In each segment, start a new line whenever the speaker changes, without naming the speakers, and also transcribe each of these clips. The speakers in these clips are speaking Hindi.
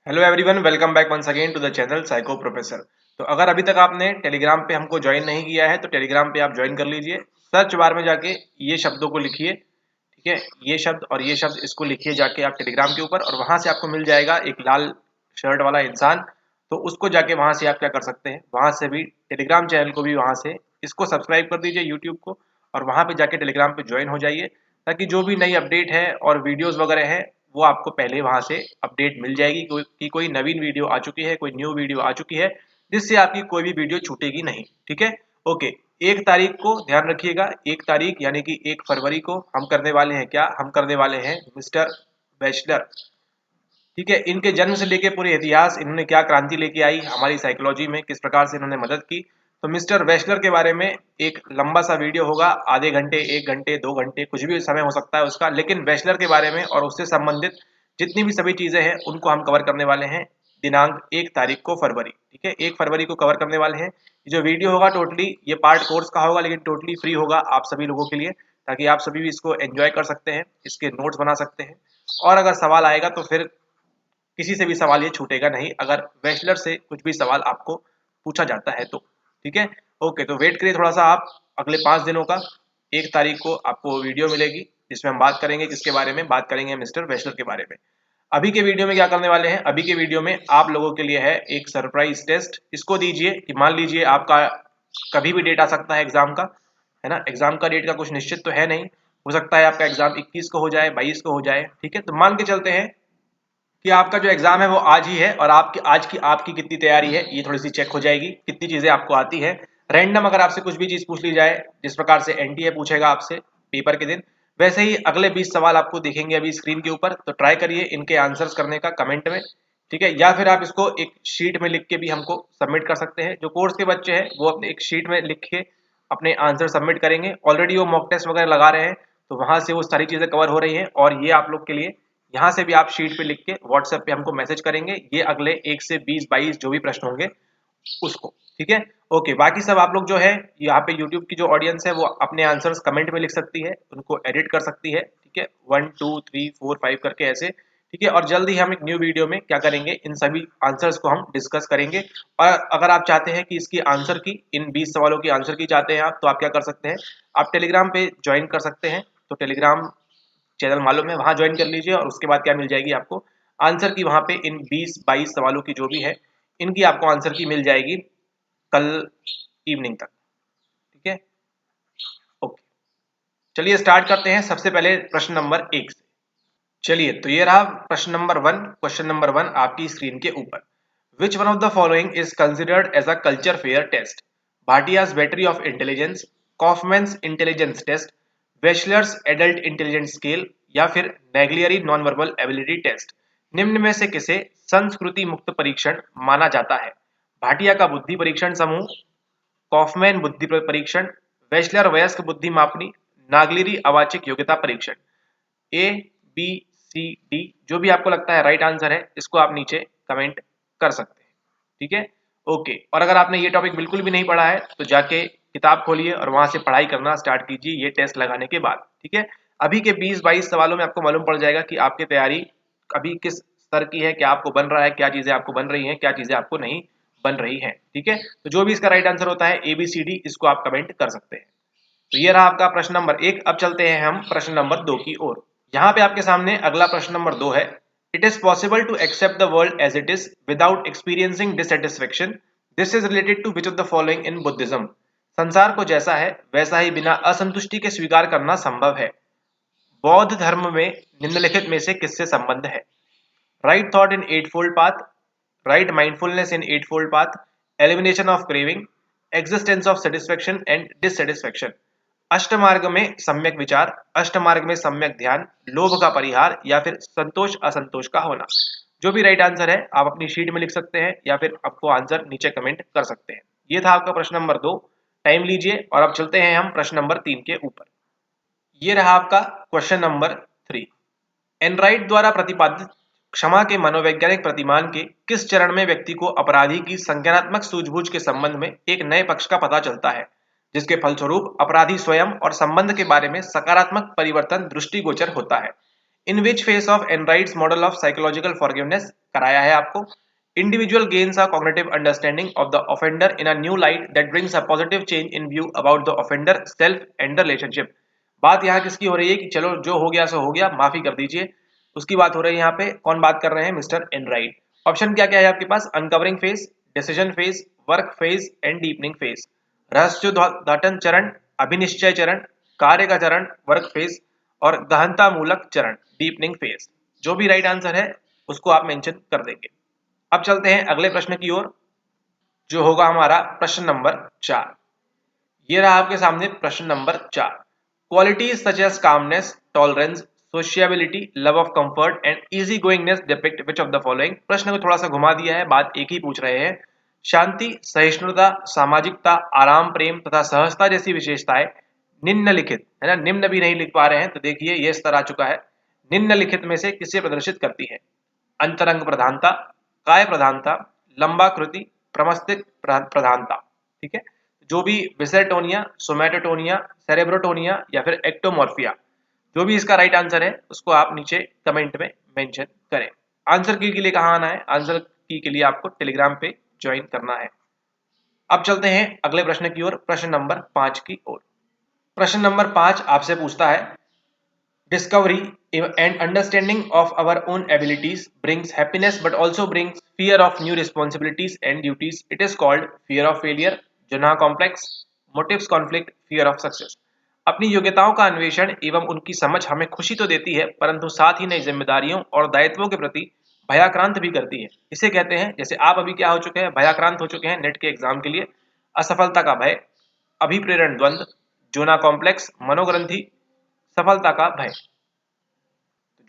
Hello everyone, welcome back once again to the channel psycho professor. तो अगर अभी तक आपने टेलीग्राम पे हमको ज्वाइन नहीं किया है तो टेलीग्राम पे आप ज्वाइन कर लीजिए। सर्च बार में जाके ये शब्दों को लिखिए, ठीक है। ये शब्द और ये शब्द इसको लिखिए जाके आप टेलीग्राम के ऊपर, और वहां से आपको मिल जाएगा एक लाल शर्ट वाला इंसान। तो उसको जाके वहां से आप क्या कर सकते हैं, वहां से भी टेलीग्राम चैनल को भी वहां से इसको सब्सक्राइब कर दीजिए यूट्यूब को, और वहां पे जाके टेलीग्राम पे ज्वाइन हो जाइए, ताकि जो भी नई अपडेट है और वीडियोस वगैरह है वो आपको पहले वहां से अपडेट मिल जाएगी कोई नवीन वीडियो आ चुकी है, कोई न्यू वीडियो आ चुकी है, जिससे आपकी कोई भी वीडियो छूटेगी नहीं। ठीक है, ओके। 1 तारीख को ध्यान रखिएगा, 1 तारीख यानी कि 1 फरवरी को हम करने वाले हैं क्या, हम करने वाले हैं मिस्टर बैचलर। ठीक है, इनके जन्म से लेके पूरे इतिहास, इन्होंने क्या क्रांति लेके आई हमारी साइकोलॉजी में, किस प्रकार से इन्होंने मदद की। तो मिस्टर वेशलर के बारे में एक लंबा सा वीडियो होगा, आधे घंटे, 1 घंटे, 2 घंटे, कुछ भी समय हो सकता है उसका, लेकिन वेशलर के बारे में और उससे संबंधित जितनी भी सभी चीजें हैं उनको हम कवर करने वाले हैं दिनांक 1 तारीख को फरवरी। ठीक है, 1 फरवरी को कवर करने वाले हैं। जो वीडियो होगा टोटली, ये पार्ट कोर्स का होगा लेकिन टोटली फ्री होगा आप सभी लोगों के लिए, ताकि आप सभी भी इसको एंजॉय कर सकते हैं, इसके नोट्स बना सकते हैं। और अगर सवाल आएगा तो फिर किसी से भी सवाल ये छूटेगा नहीं, अगर बैचलर से कुछ भी सवाल आपको पूछा जाता है तो। ठीक है, ओके। तो वेट करिए थोड़ा सा आप, अगले 5 दिनों का 1 तारीख को आपको वीडियो मिलेगी, जिसमें हम बात करेंगे किसके बारे में, बात करेंगे मिस्टर बैचलर के बारे में। अभी के वीडियो में क्या करने वाले हैं, अभी के वीडियो में आप लोगों के लिए है एक सरप्राइज टेस्ट। इसको दीजिए कि मान लीजिए आपका कभी भी डेट आ सकता है एग्जाम का, है ना। एग्जाम का डेट का कुछ निश्चित तो है नहीं, हो सकता है आपका एग्जाम 21 को हो जाए, 22 को हो जाए। ठीक है, तो मान के चलते हैं कि आपका जो एग्जाम है वो आज ही है, और आपकी कितनी तैयारी है ये थोड़ी सी चेक हो जाएगी, कितनी चीजें आपको आती है। रैंडम अगर आपसे कुछ भी चीज पूछ ली जाए, जिस प्रकार से एनटीए पूछेगा आपसे पेपर के दिन, वैसे ही अगले 20 सवाल आपको दिखेंगे अभी स्क्रीन के ऊपर। तो ट्राई करिए इनके आंसर्स करने का कमेंट में, ठीक है। या फिर आप इसको एक शीट में लिख के भी हमको सबमिट कर सकते हैं। जो कोर्स के बच्चे हैं वो अपने एक शीट में लिख के अपने आंसर सबमिट करेंगे। ऑलरेडी वो मॉक टेस्ट वगैरह लगा रहे हैं, तो वहां से वो सारी चीजें कवर हो रही हैं, और ये आप लोग के लिए यहाँ से भी आप शीट पे लिख के व्हाट्सएप पे हमको मैसेज करेंगे, ये अगले 1 से 20-22 जो भी प्रश्न होंगे उसको। ठीक है, ओके। बाकी सब आप लोग जो है यहाँ पे यूट्यूब की जो ऑडियंस है वो अपने आंसर्स कमेंट में लिख सकती है, उनको एडिट कर सकती है। ठीक है, 1 2 3 4 5 करके ऐसे। ठीक है, और जल्दी हम एक न्यू वीडियो में क्या करेंगे, इन सभी आंसर्स को हम डिस्कस करेंगे। और अगर आप चाहते हैं कि इसकी आंसर की, इन 20 सवालों की आंसर की चाहते हैं आप, तो आप क्या कर सकते हैं, आप टेलीग्राम पे ज्वाइन कर सकते हैं। तो टेलीग्राम चैनल मालूम है, वहां ज्वाइन कर लीजिए, और उसके बाद क्या मिल जाएगी आपको आंसर की, वहां पे इन 20-22 सवालों की जो भी है इनकी आपको आंसर की मिल जाएगी कल इवनिंग तक। ठीक है, ओके। चलिए स्टार्ट करते हैं सबसे पहले प्रश्न नंबर 1 से। चलिए, तो ये रहा प्रश्न नंबर 1। क्वेश्चन नंबर 1 आपकी स्क्रीन के ऊपर। Which one of the following is considered as a culture fair test? Bhatia's battery of intelligence, Kaufman's intelligence test, bachelor's adult intelligence scale, या फिर Naglieri non verbal ability test? निम्न में से किसे संस्कृति मुक्त परीक्षण माना जाता है? भाटिया का बुद्धि परीक्षण समूह, कॉफमैन बुद्धि परीक्षण, बैचलर वयस्क बुद्धि मापनी, नागलिरी अवाचिक योग्यता परीक्षण। ए, बी, सी, डी, जो भी आपको लगता है राइट आंसर है, इसको आप नीचे कमेंट कर सकते हैं। ठीक है, ओके। और अगर आपने ये टॉपिक बिल्कुल भी नहीं पढ़ा है तो जाके किताब खोलिए और वहां से पढ़ाई करना स्टार्ट कीजिए ये टेस्ट लगाने के बाद। ठीक है, अभी के 20-22 सवालों में आपको मालूम पड़ जाएगा कि आपकी तैयारी अभी किस स्तर की है, क्या आपको बन रहा है, क्या चीजें आपको बन रही हैं, क्या चीजें आपको नहीं बन रही हैं। ठीक है, तो जो भी इसका राइट आंसर होता है ABCD, इसको आप कमेंट कर सकते हैं। तो ये रहा आपका प्रश्न नंबर 1। अब चलते हैं हम प्रश्न नंबर 2 की ओर। यहाँ पे आपके सामने अगला प्रश्न नंबर 2 है। It is possible to accept the world as it is without experiencing dissatisfaction. This is related to which of the following in Buddhism? संसार को जैसा है वैसा ही बिना असंतुष्टि के स्वीकार करना संभव है। बौद्ध धर्म में निम्नलिखित में से किससे संबंध है? Right thought in eightfold path, right mindfulness in eightfold path, elimination of craving, existence of satisfaction and dissatisfaction. अष्टमार्ग में सम्यक विचार, अष्टमार्ग में सम्यक ध्यान, लोभ का परिहार, या फिर संतोष असंतोष का होना। जो भी राइट आंसर है आप अपनी शीट में लिख सकते हैं, या फिर आपको आंसर नीचे कमेंट कर सकते हैं। ये था आपका प्रश्न नंबर 2। टाइम लीजिए, और अब चलते हैं हम प्रश्न नंबर 3 के ऊपर। ये रहा आपका क्वेश्चन नंबर 3। एनराइट द्वारा प्रतिपादित क्षमा के मनोवैज्ञानिक प्रतिमान के किस चरण में व्यक्ति को अपराधी की संज्ञानात्मक सूझबूझ के संबंध में एक नए पक्ष का पता चलता है, जिसके फलस्वरूप अपराधी स्वयं और संबंध के बारे में सकारात्मक परिवर्तन दृष्टिगोचर होता है? In which phase of Enright's model of psychological forgiveness कराया है आपको। Individual gains a cognitive understanding of the offender in a new light that brings a positive change in view about the offender self and the relationship. बात यहाँ किसकी हो रही है कि चलो जो हो गया सो हो गया, माफी कर दीजिए, उसकी बात हो रही है यहाँ पे। कौन बात कर रहे हैं? Mister Enright. ऑप्शन क्या क्या है आपके पास? Uncovering phase, decision phase, work phase and deepening phase. रहस्योद्घाटन चरण, अभिनिश्चय चरण, कार्य का चरण वर्क फेज, और गहनता मूलक चरण डीपनिंग फेज। जो भी राइट आंसर है उसको आप मेंशन कर देंगे। अब चलते हैं अगले प्रश्न की ओर, जो होगा हमारा प्रश्न नंबर 4। ये रहा आपके सामने प्रश्न number 4। Qualities such as calmness, tolerance, sociability, love of comfort and easy goingness depict which of the following. प्रश्न को थोड़ा सा घुमा दिया है, बात एक ही पूछ रहे हैं। शांति, सहिष्णुता, सामाजिकता, आराम, प्रेम तथा सहजता जैसी विशेषताएं निम्नलिखित, है ना, निम्न भी नहीं लिख पा रहे हैं तो देखिए ये स्तर आ चुका है, निम्नलिखित में से किसे प्रदर्शित करती है? अंतरंग प्रधानता, काय प्रधानता, लंबाकृति, प्रमस्तिष्क प्रधानता। ठीक है, जो भी विसेटोनिया, सोमेटोटोनिया, सेरेब्रोटोनिया या फिर एक्टोमॉर्फिया, जो भी इसका राइट आंसर है उसको आप नीचे कमेंट में मेंशन करें। आंसर की के लिए कहाँ आना है? आंसर की के लिए आपको टेलीग्राम पे ज्वाइन करना है। अब चलते हैं अगले प्रश्न की ओर, प्रश्न नंबर 5 की ओर। प्रश्न नंबर 5 आपसे पूछता है, discovery and understanding of our own abilities brings happiness but also brings fear of new responsibilities and duties. It is called fear of failure, Jana complex, motives conflict, fear of success. अपनी योग्यताओं का अन्वेषण एवं उनकी समझ हमें खुशी तो देती है परंतु साथ ही नई जिम्मेदारियों और दायित्वों के प्रति भयाक्रांत भी करती है। इसे कहते हैं, जैसे आप अभी क्या हो चुके हैं? भयाक्रांत हो चुके हैं नेट के एग्जाम के लिए। असफलता का भय, अभिप्रेरण द्वंद, जोना कॉम्प्लेक्स, मनोग्रंथि, सफलता का भय।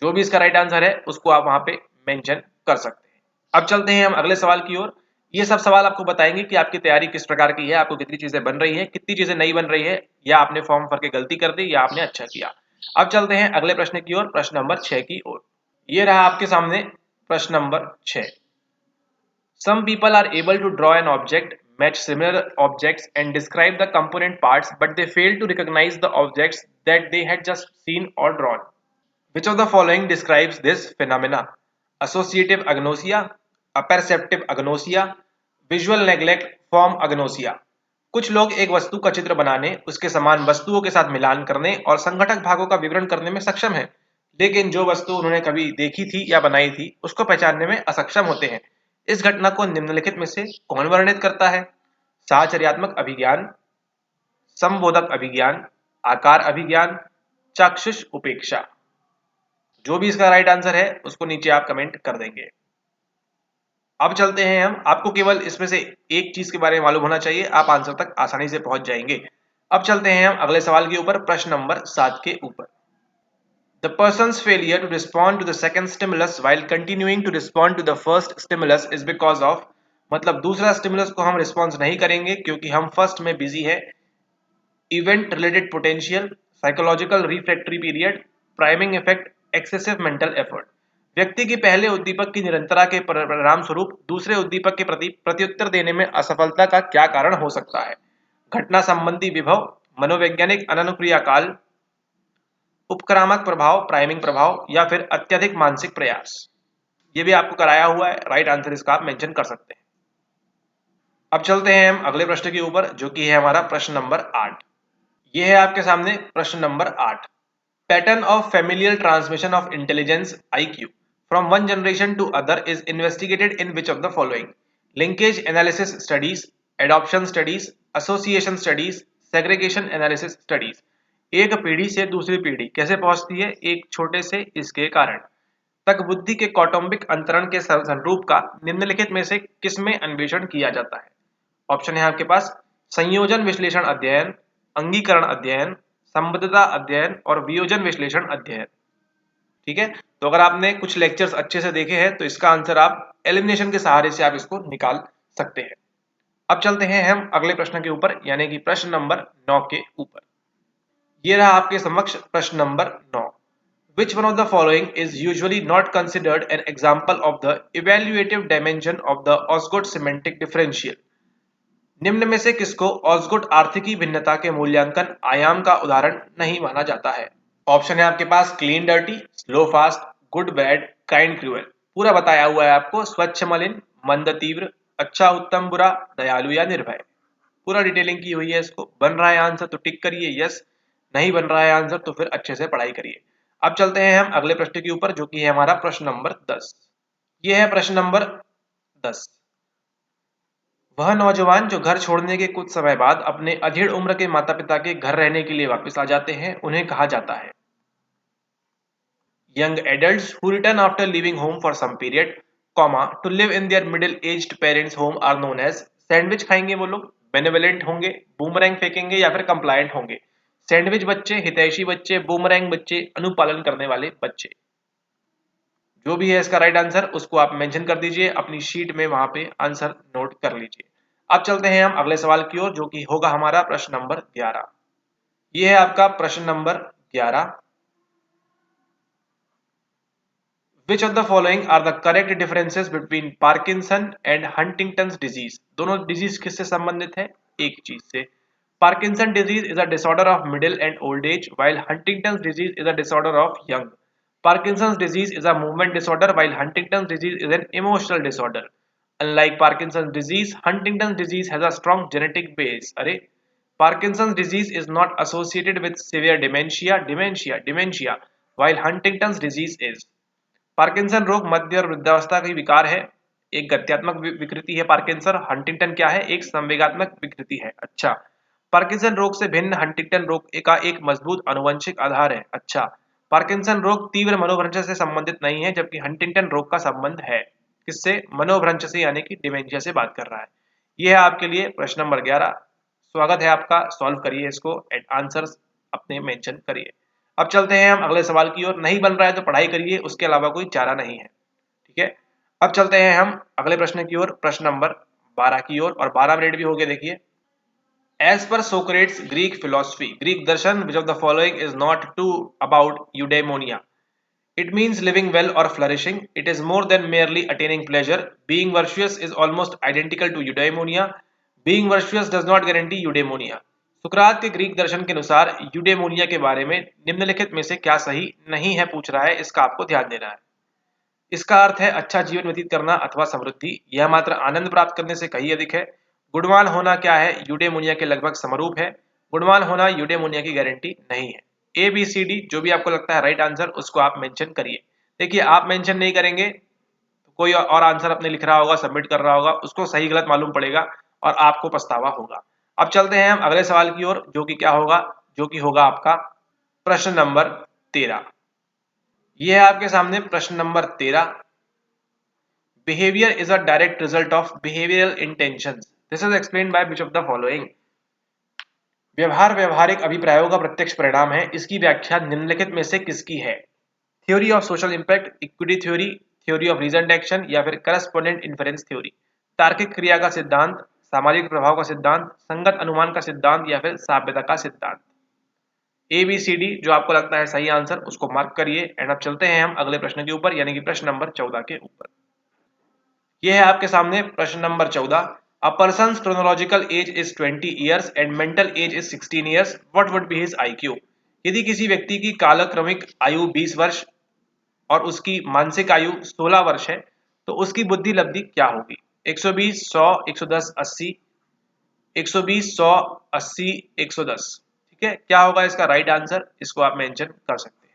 जो भी इसका राइट आंसर है उसको आप वहां पे मेंशन कर सकते हैं। अब चलते हैं हम अगले सवाल की ओर। ये सब सवाल आपको बताएंगे कि आपकी तैयारी किस प्रकार की है, आपको कितनी चीजें बन रही है, कितनी चीजें नहीं बन रही है, या आपने फॉर्म भर के गलती कर दी या आपने अच्छा किया। अब चलते हैं अगले प्रश्न की ओर, प्रश्न नंबर 6 की ओर। ये रहा आपके सामने प्रश्न number 6। Some people are able to draw an object, match similar objects and describe the component parts, but they fail to recognize the objects that they had just seen or drawn. Which of the following describes this phenomena? Associative agnosia, apperceptive agnosia, visual neglect, form agnosia. कुछ लोग एक वस्तु का चित्र बनाने, उसके समान वस्तुओं के साथ मिलान करने और संघटक भागों का विवरण करने में सक्षम हैं, लेकिन जो वस्तु उन्होंने कभी देखी थी या बनाई थी उसको पहचानने में असक्षम होते हैं। इस घटना को निम्नलिखित में से कौन वर्णित करता है? साहचर्यात्मक अभिज्ञान, संबोधक अभिज्ञान, आकार अभिज्ञान, चाक्षुष उपेक्षा। जो भी इसका राइट आंसर है उसको नीचे आप कमेंट कर देंगे। अब चलते हैं हम, आपको केवल इसमें से एक चीज के बारे में मालूम होना चाहिए, आप आंसर तक आसानी से पहुंच जाएंगे। अब चलते हैं हम अगले सवाल के ऊपर, प्रश्न नंबर 7 के ऊपर। The persons failure to respond to the second stimulus while continuing to respond to the first stimulus is because of, मतलब दूसरा स्टिमुलस को हम रिस्पॉन्स नहीं करेंगे क्योंकि हम फर्स्ट में बिजी है। Event related potential, psychological refractory period, priming effect, excessive mental effort. व्यक्ति की पहले उद्दीपक की निरंतरता के परिणाम स्वरूप दूसरे उद्दीपक के प्रति प्रत्युत्तर देने में असफलता का क्या कारण हो सकता है? घटना संबंधी विभव, मनोवैज्ञानिक अननुक्रिया काल, उपक्रामक प्रभाव, प्राइमिंग प्रभाव, या फिर अत्यधिक मानसिक प्रयास। ये भी आपको कराया हुआ है, राइट आंसर इसका आप मेंशन कर सकते हैं। अब चलते हैं हम अगले प्रश्न के ऊपर, जो कि है हमारा प्रश्न नंबर 8। ये है आपके सामने प्रश्न number 8। Pattern of familial transmission of intelligence IQ from one generation to other is investigated in which of the following? Linkage analysis studies, adoption studies, association studies, segregation analysis studies. एक पीढ़ी से दूसरी पीढ़ी कैसे पहुंचती है? एक छोटे से इसके कारण तक बुद्धि के कौटुंबिक अंतरण के स्वरूप का निम्नलिखित में से किसमें अन्वेषण किया जाता है? ऑप्शन है आपके पास संयोजन विश्लेषण अध्ययन, अंगीकरण अध्ययन, संबद्धता अध्ययन और वियोजन विश्लेषण अध्ययन। ठीक है, तो अगर आपने कुछ लेक्चर्स अच्छे से देखे हैं तो इसका आंसर आप एलिमिनेशन के सहारे से आप इसको निकाल सकते हैं। अब चलते हैं हम अगले प्रश्न के ऊपर, यानी कि प्रश्न नंबर 9 के ऊपर। ये रहा आपके समक्ष प्रश्न number 9। Which one of the following is usually not considered an example of the evaluative dimension of the Osgood semantic differential? निम्न में से किसको ऑसगुड आर्थिकी भिन्नता के मूल्यांकन आयाम का उदाहरण नहीं माना जाता है? ऑप्शन है आपके पास clean dirty, slow fast, good bad, kind cruel. पूरा बताया हुआ है आपको, स्वच्छ मलिन, मंद तीव्र, अच्छा उत्तम बुरा, दयालु या निर्भय, पूरा डिटेलिंग की हुई है इसको। बन रहा है आंसर तो टिक करिए यस, नहीं बन रहा है आंसर तो फिर अच्छे से पढ़ाई करिए। अब चलते हैं हम अगले प्रश्न के ऊपर, जो कि है हमारा प्रश्न नंबर 10। ये है प्रश्न नंबर 10। वह नौजवान जो घर छोड़ने के कुछ समय बाद अपने अधेड़ उम्र के माता पिता के घर रहने के लिए वापस आ जाते हैं, उन्हें कहा जाता है। Young adults who return after living home for some period, comma to live in their middle aged parents home are known as. Sandwich खाएंगे वो लोग, बेनेवलेंट होंगे, बूमरैंग फेंकेंगे या फिर कंप्लायंट होंगे। सैंडविच बच्चे, हितैषी बच्चे, बूमरैंग बच्चे, अनुपालन करने वाले बच्चे। जो भी है इसका राइट आंसर उसको आप मेंशन कर दीजिए अपनी शीट में, वहां पे आंसर नोट कर लीजिए। अब चलते हैं हम अगले सवाल की ओर, जो कि होगा हमारा प्रश्न नंबर 11। ये है आपका प्रश्न number 11। Which of the following are the correct differences between Parkinson and Huntington's disease? दोनों डिजीज किससे संबंधित है? एक चीज से। Parkinson disease is a disorder of middle and old age, while Huntington's disease is a disorder of young. Parkinson's disease is a movement disorder, while Huntington's disease is an emotional disorder. Unlike Parkinson's disease, Huntington's disease has a strong genetic base. अरे, Parkinson's disease is not associated with severe dementia, while Huntington's disease is. Parkinson रोग मध्य और वृद्धावस्था का विकार है, एक गत्यात्मक विकृति है पार्किंसन। हंटिंगटन क्या है? एक संवेगात्मक विकृति है। अच्छा, पार्किंसन रोग से भिन्न हंटिंगटन रोग का एक मजबूत आनुवंशिक आधार है। अच्छा, पार्किंसन रोग तीव्र मनोभ्रंश से संबंधित नहीं है, जबकि हंटिंगटन रोग का संबंध है किससे? मनोभ्रंश से, यानी कि डिमेंशिया से बात कर रहा है। यह है आपके लिए प्रश्न नंबर 11। स्वागत है आपका, सॉल्व करिए इसको एंड आंसर्स अपने मेंशन करिए। अब चलते हैं हम अगले सवाल की ओर। नहीं बन रहा है तो पढ़ाई करिए, उसके अलावा कोई चारा नहीं है, ठीक है। अब चलते हैं हम अगले प्रश्न की ओर, प्रश्न नंबर 12 की ओर, और 12 मिनट भी हो गए। देखिए, as per Socrates Greek philosophy, Greek दर्शन, which of the following is not true about eudaimonia? It means living well or flourishing. It is more than merely attaining pleasure. Being virtuous is almost identical to eudaimonia. Being virtuous does not guarantee eudaimonia. सुकरात के ग्रीक दर्शन के अनुसार यूडेमोनिया के बारे में निम्नलिखित में से क्या सही नहीं है पूछ रहा है, इसका आपको ध्यान देना है। इसका अर्थ है अच्छा जीवन व्यतीत करना अथवा समृद्धि, यह मात्र आनंद प्राप्त करने से कहीं अधिक है। गुणवान होना क्या है? यूडेमोनिया के लगभग समरूप है। गुणवान होना यूडेमोनिया की गारंटी नहीं है। ए बी सी डी जो भी आपको लगता है राइट आंसर उसको आप मेंशन करिए। देखिए, आप मेंशन नहीं करेंगे तो कोई और आंसर अपने लिख रहा होगा, सबमिट कर रहा होगा, उसको सही गलत मालूम पड़ेगा और आपको पछतावा होगा। अब चलते हैं हम अगले सवाल की ओर, जो कि क्या होगा? जो कि होगा आपका प्रश्न नंबर 13। यह है आपके सामने प्रश्न number 13। Behaviour is a direct result of behavioural intentions. This is explained by which of the following? व्यवहार व्यवहारिक अभिप्रायों का प्रत्यक्ष परिणाम है, इसकी व्याख्या निम्नलिखित में से किसकी है? Theory of social impact, equity theory, theory of reason action या फिर करस्पोंडेंट इन्फेरेंस थ्योरी। तार्किक क्रिया का सिद्धांत, सामाजिक प्रभाव का सिद्धांत, संगत अनुमान का सिद्धांत या फिर साम्यता का सिद्धांत। ए बी सी डी जो आपको लगता है सही आंसर उसको मार्क करिए एंड अब चलते हैं हम अगले प्रश्न के ऊपर, यानी कि प्रश्न नंबर 14 के ऊपर। यह है आपके सामने प्रश्न number 14। A person's chronological age is 20 years and mental age is 16 years. What would be his IQ? यदि किसी व्यक्ति की कालक्रमिक आयु 20 वर्ष और उसकी मानसिक आयु 16 वर्ष है तो उसकी बुद्धि लब्धि क्या होगी? 120, 100, 110, 80, 120, 100, 80, 110। ठीक है, क्या होगा इसका राइट आंसर? इसको आप मेंशन कर सकते हैं।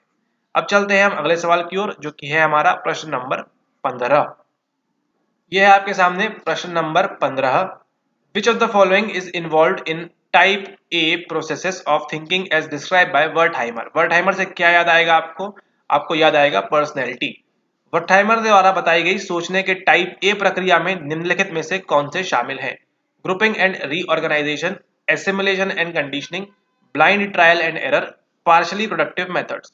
अब चलते हैं हम अगले सवाल की ओर, जो कि है हमारा प्रश्न नंबर 15। यह है आपके सामने प्रश्न number 15। Which of the following is involve in type a processes of thinking as describe by Wertheimer? Wertheimer से क्या याद आएगा आपको? आपको याद आएगा पर्सनैलिटी। वर्टहाइमर द्वारा बताई गई सोचने के टाइप ए प्रक्रिया में निम्नलिखित में से कौन से शामिल हैं? Grouping and reorganisation, assimilation and conditioning, blind trial and error, partially productive methods.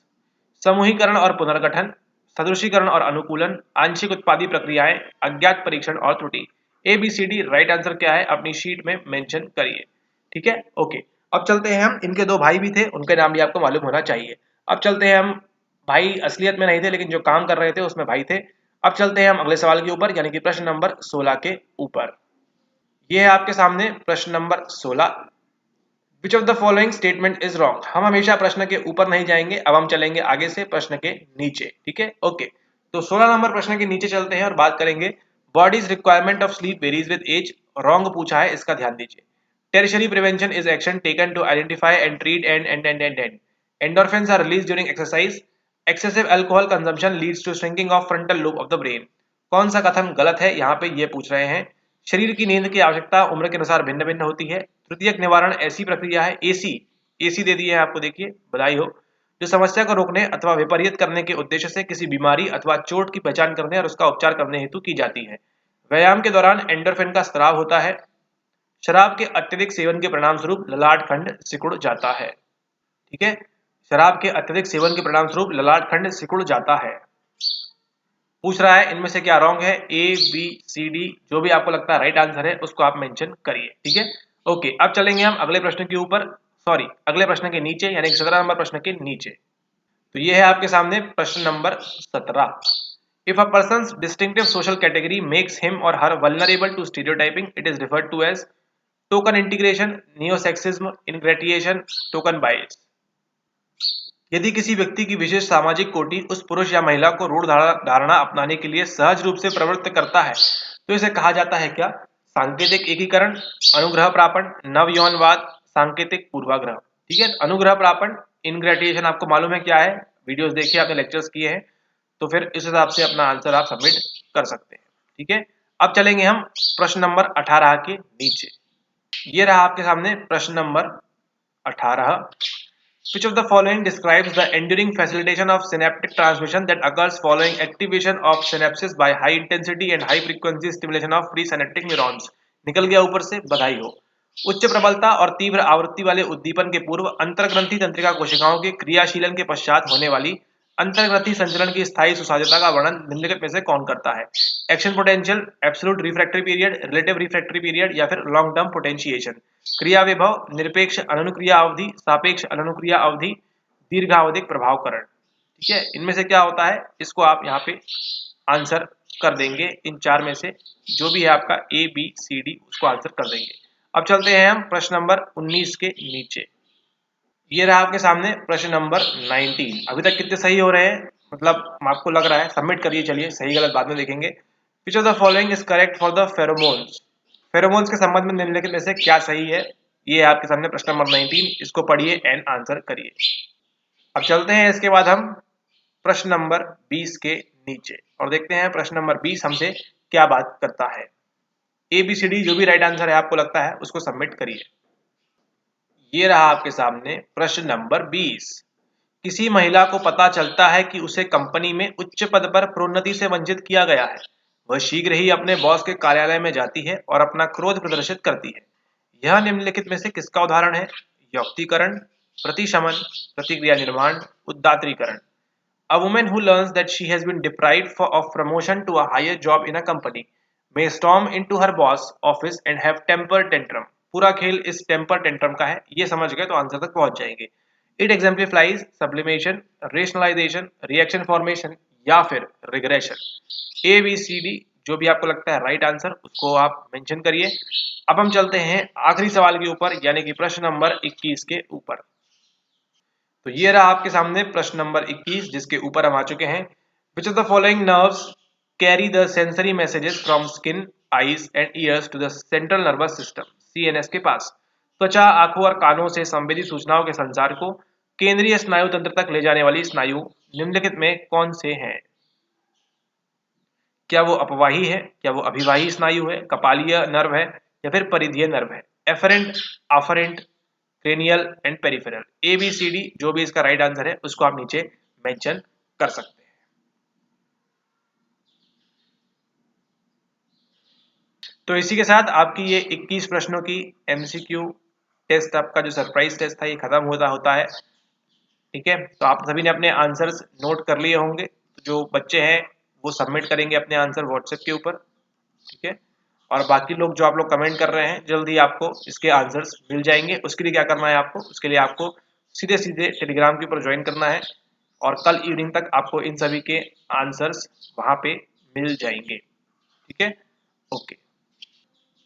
समूहीकरण और पुनर्गठन, सदृशीकरण और अनुकूलन, आंशिक उत्पादी प्रक्रियाएं, अज्ञात परीक्षण और त्रुटि। A B C D right answer क्या है अपनी शीट में मेंशन करिए। ठीक है, ओके। अब चलते हैं हम, इनके दो भाई भी थे, उनके नाम भी आपको मालूम होना चाहिए। अब चलते हैं हम, भाई असलियत में नहीं थे लेकिन जो काम कर रहे थे उसमें भाई थे। अब चलते हैं हम अगले सवाल के ऊपर, यानी कि प्रश्न नंबर 16 के ऊपर। यह है आपके सामने प्रश्न number 16। Which of the following statement is wrong? हम हमेशा प्रश्न के ऊपर नहीं जाएंगे, अब हम चलेंगे आगे से प्रश्न के नीचे। ठीक है, ओके। तो 16 नंबर प्रश्न के नीचे चलते हैं और बात करेंगे body's requirement of sleep varies with age. Wrong पूछा है, इसका ध्यान दीजिए। Tertiary prevention is action taken to identify and treat and endorphins are released during exercise. Excessive alcohol consumption leads to shrinking of frontal lobe of the brain. कौन सा कथन गलत है, यहाँ पे ये पूछ रहे हैं। शरीर की नींद की आवश्यकता उम्र के अनुसार भिन्न भिन्न होती है। तृतीयक निवारण ऐसी प्रक्रिया है, एसी दे दी है आपको, देखिए बधाई हो, जो समस्या को रोकने अथवा विपरीत करने के उद्देश्य से किसी बीमारी अथवा चोट की पहचान करने और उसका उपचार करने हेतु की जाती है। व्यायाम के दौरान एंडोर्फिन का स्राव होता है। शराब के अत्यधिक सेवन के परिणाम स्वरूप ललाट खंड सिकुड़ जाता है। ठीक है, शराब के अत्यधिक सेवन के परिणाम स्वरूप ललाट खंड सिकुड़ जाता है। पूछ रहा है इनमें से क्या रॉन्ग है, ए बी सी डी, जो भी आपको लगता है राइट आंसर है उसको आप मेंशन करिए। ठीक है, ओके। अब चलेंगे हम अगले प्रश्न के ऊपर, सॉरी अगले प्रश्न के नीचे, यानी 17 नंबर प्रश्न के नीचे। तो ये है आपके सामने प्रश्न number 17। If a person's distinctive social category makes him or her vulnerable to stereotyping, it is referred to as token integration, neosexism, ingratiation, token bias. यदि किसी व्यक्ति की विशेष सामाजिक कोटि उस पुरुष या महिला को रूढ़ धारणा अपनाने के लिए सहज रूप से प्रवृत्त करता है, तो इसे कहा जाता है क्या? सांकेतिक एकीकरण, अनुग्रह प्रापण, नव यौनवाद, सांकेतिक पूर्वाग्रह। ठीक है, अनुग्रह प्रापण, इनग्रेटिएशन आपको मालूम है क्या है, वीडियोस देखिए, आपने लेक्चर्स किए हैं, तो फिर इस हिसाब से अपना आंसर आप सबमिट कर सकते हैं। ठीक है, अब चलेंगे हम प्रश्न नंबर 18 के नीचे। ये रहा आपके सामने प्रश्न number 18। Which of the following describes the enduring facilitation of synaptic transmission that occurs following activation of synapses by high intensity and high frequency stimulation of presynaptic neurons? निकल गया ऊपर से, बधाई हो। उच्च प्रबलता और तीव्र आवृत्ति वाले उद्दीपन के पूर्व अंतर्ग्रंथि तंत्रिका कोशिकाओं के क्रियाशीलन के पश्चात होने वाली अंतर्ग्रंथि संचलन की स्थायी सुसाध्यता का वर्णन निम्नलिखित में से कौन करता है? Action potential, absolute refractory period, relative refractory period या फिर लॉन्ग टर्म पोटेंशिएशन। क्रिया विभव, निरपेक्ष अनुक्रिया अवधि, सापेक्ष अनुक्रिया अवधि, दीर्घावधिक प्रभावकरण। ठीक है, इनमें से क्या होता है, इसको आप यहाँ पे आंसर कर देंगे। इन चार में से जो भी है आपका ए बी सी डी, उसको आंसर कर देंगे। अब चलते हैं हम प्रश्न नंबर 19 के नीचे। ये रहा आपके सामने प्रश्न नंबर 19। अभी तक कितने सही हो रहे हैं, मतलब आपको लग रहा है? सबमिट करिए, चलिए सही गलत बाद में देखेंगे। विच of the following is correct for the pheromones? Pheromones के संबंध में निम्नलिखित में से क्या सही है? ये है आपके सामने प्रश्न नंबर 19, इसको पढ़िए एंड आंसर करिए। अब चलते हैं इसके बाद हम प्रश्न नंबर 20 के नीचे और देखते हैं प्रश्न नंबर 20 हमसे क्या बात करता है। ए बी सी डी जो भी राइट आंसर है आपको लगता है उसको सबमिट करिए। ये रहा आपके सामने प्रश्न नंबर 20। किसी महिला को पता चलता है कि उसे कंपनी में उच्च पद पर प्रोन्नति से वंचित किया गया है। वह शीघ्र ही अपने बॉस के कार्यालय में जाती है और अपना क्रोध प्रदर्शित करती है। यह निम्नलिखित में से किसका उदाहरण है? यौक्तीकरण, प्रतिशमन, प्रतिक्रिया निर्माण, उदात्तीकरण। A woman who learns that she has been deprived of promotion to a higher job in a company may storm into her boss office and have temper tantrum। पूरा खेल इस टेम्पर टेंट्रम का है, ये समझ गए तो आंसर तक पहुंच जाएंगे। It exemplifies sublimation, rationalization, reaction formation या फिर regression. A B C D जो भी आपको लगता है राइट आंसर उसको आप मेंशन करिए। अब हम चलते हैं आखिरी सवाल के ऊपर, यानी कि प्रश्न नंबर 21 के ऊपर। तो ये रहा आपके सामने प्रश्न नंबर 21, जिसके ऊपर हम आ चुके हैं। Which of the following nerves carry the sensory messages from skin, eyes and ears to the central nervous system, CNS के पास? त्वचा, आंखों और कानों से संवेदी सूचनाओं के संचार को केंद्रीय स्नायु तंत्र तक ले जाने वाली स्नायु निम्नलिखित में कौन से हैं? क्या वो अपवाही है, क्या वो अभिवाही स्नायु है, कपालीय नर्व है या फिर परिधीय नर्व है? Efferent, afferent, cranial and peripheral. A B C D जो भी इसका राइट आंसर है उसको आप नीचे मेंशन कर सकते हैं। तो इसी के साथ आपकी ये 21 प्रश्नों की एमसीक्यू टेस्ट, आपका जो सरप्राइज टेस्ट था, ये खत्म होता है। ठीक है, तो आप सभी ने अपने आंसर्स नोट कर लिए होंगे। तो जो बच्चे हैं वो सबमिट करेंगे अपने आंसर व्हाट्सएप के ऊपर। ठीक है, और बाकी लोग जो आप लोग कमेंट कर रहे हैं, जल्दी आपको इसके आंसर्स मिल जाएंगे। उसके लिए क्या करना है आपको? उसके लिए आपको सीधे सीधे टेलीग्राम के ऊपर ज्वाइन करना है और कल इवनिंग तक आपको इन सभी के आंसर्स वहां पे मिल जाएंगे। ठीक है, ओके।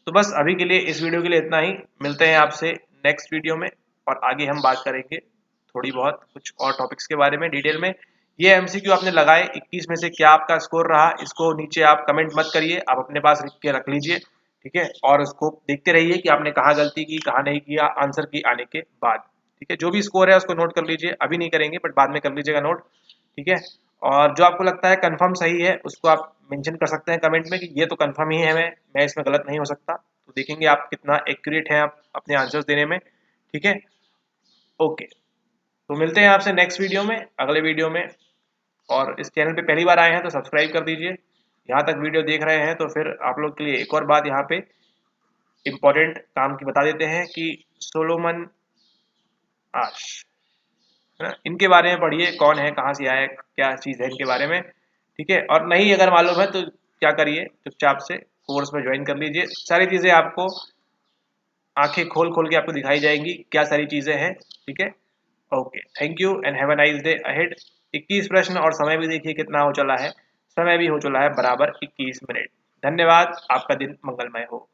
तो बस अभी के लिए इस वीडियो के लिए इतना ही। मिलते हैं आपसे नेक्स्ट वीडियो में और आगे हम बात करेंगे थोड़ी बहुत कुछ और टॉपिक्स के बारे में डिटेल में। ये एमसीक्यू आपने लगाए, 21 में से क्या आपका स्कोर रहा, इसको नीचे आप कमेंट मत करिए, आप अपने पास लिख के रख लीजिए, ठीक है। और उसको देखते रहिए कि आपने कहाँ गलती की, कहाँ नहीं किया आंसर की आने के बाद, ठीक है। जो भी स्कोर है उसको नोट कर लीजिए, अभी नहीं करेंगे बट बाद में कर लीजिएगा नोट, ठीक है। और जो आपको लगता है कंफर्म सही है उसको आप मेंशन कर सकते हैं कमेंट में कि ये तो कंफर्म ही है, मैं इसमें गलत नहीं हो सकता। तो देखेंगे आप कितना एक्यूरेट हैं आप अपने आंसर्स देने में, ठीक है। ओके, तो मिलते हैं आपसे नेक्स्ट वीडियो में, अगले वीडियो में। और इस चैनल पे पहली बार आए हैं तो सब्सक्राइब कर दीजिए, यहाँ तक वीडियो देख रहे हैं तो फिर आप लोग के लिए एक और बात यहाँ पे इम्पोर्टेंट काम की बता देते हैं कि सोलोमन आश, है ना, इनके बारे में पढ़िए, कौन है, कहाँ से आए, क्या चीज़ है इनके बारे में, ठीक है। और नहीं अगर मालूम है तो क्या करिए, चुपचाप से कोर्स में ज्वाइन कर लीजिए, सारी चीज़ें आपको आंखें खोल खोल के आपको दिखाई जाएंगी क्या सारी चीज़ें हैं, ठीक है। Okay, thank you and have a nice day ahead. 21 प्रश्न और समय भी देखिए कितना हो चला है, समय भी हो चला है बराबर 21 मिनट। धन्यवाद, आपका दिन मंगलमय हो।